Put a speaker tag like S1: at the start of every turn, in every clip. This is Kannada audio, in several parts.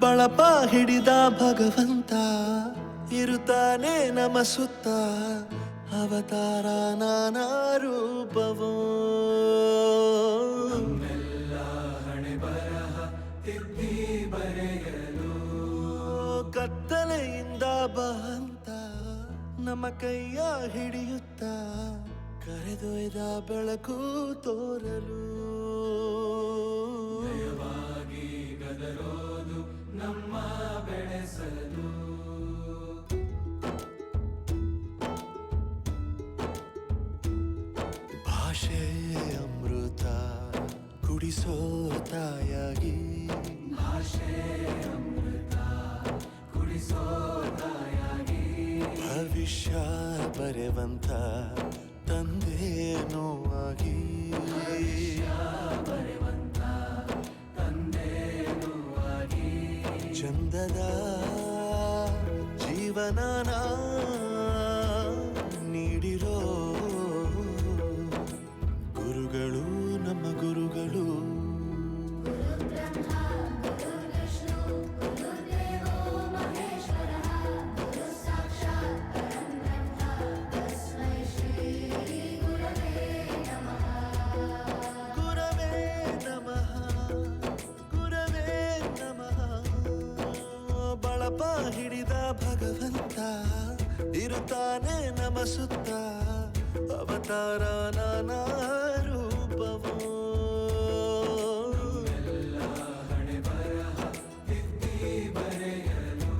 S1: ಬಳಪ ಹಿಡಿದ ಭಗವಂತ ಇರುತ್ತಾನೆ ನಮ ಸುತ್ತ ಅವತಾರ ನಾನಾ ರೂಪವೋ
S2: ಹಣೆ ಬರಹ ತಿದ್ದಿ ಬರೆಯಲು
S1: ಕತ್ತಲೆಯಿಂದ ಬಂತ ನಮ್ಮ ಕೈಯ ಹಿಡಿಯುತ್ತ ಕರೆದೊಯ್ದ ಬೆಳಕು ತೋರಲು
S2: ನಯವಾಗಿ ಗದರೋದು ನಮ್ಮ ಬೆಳೆಸಲು
S1: ಭಾಷೆ ಅಮೃತ ಕುಡಿಸೋ ತಾಯಾಗಿ
S2: ಭಾಷೆ ಅಮೃತ ಕುಡಿಸೋ ತಾಯಾಗಿ
S1: ಭವಿಷ್ಯ ಬರೆವಂತ ತಂದೆ ನೋವಾಗಿ
S2: ಬರೆವಂತ ತಂದೆ ನೋವಾಗಿ
S1: ಚಂದದ ಜೀವನನ ನೀಡಿರೋ ಗುರುಗಳು ನಮ್ಮ ಗುರುಗಳು ಗುರವೇ ನಮಃ ಗುರವೇ ನಮಃ ಬಳಪ ಹಿಡಿದ ಭಗವಂತ ಇರುತ್ತಾನೆ ನಮ ಸುತ್ತ ಅವತಾರ ನಾನಾ ರೂಪವೋ
S2: ಹಣೆ ಬರಹ ತಿದ್ದಿ ಬರೆಯಲು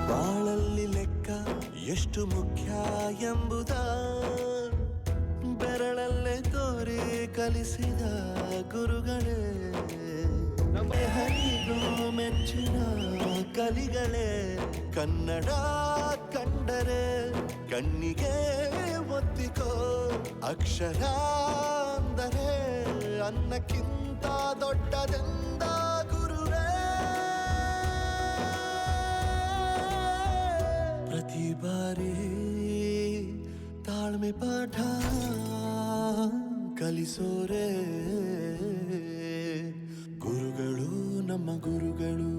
S1: ಬಾಳಲ್ಲಿ ಲೆಕ್ಕ ಎಷ್ಟು ಮುಖ್ಯ ಎಂಬುದ ಬೆರಳಲ್ಲೇ ತೋರಿ ಕಲಿಸಿದ ಗುರುಗಳೇ ಹರಿಗೂ ಮೆಚ್ಚಿನ ಕಲಿಗಳೇ ಕನ್ನಡ ಕಂಡರೆ ಕಣ್ಣಿಗೆ ಒತ್ತಿಕೋ ಅಕ್ಷರ ಅಂದರೆ ಅನ್ನಕ್ಕಿಂತ ದೊಡ್ಡದೆಂದ ಗುರುವೇ ಪ್ರತಿ ಬಾರಿ ತಾಳ್ಮೆ ಪಾಠ ಕಲಿಸೋರೆ ಗುರುಗಳು ನಮ್ಮ ಗುರುಗಳು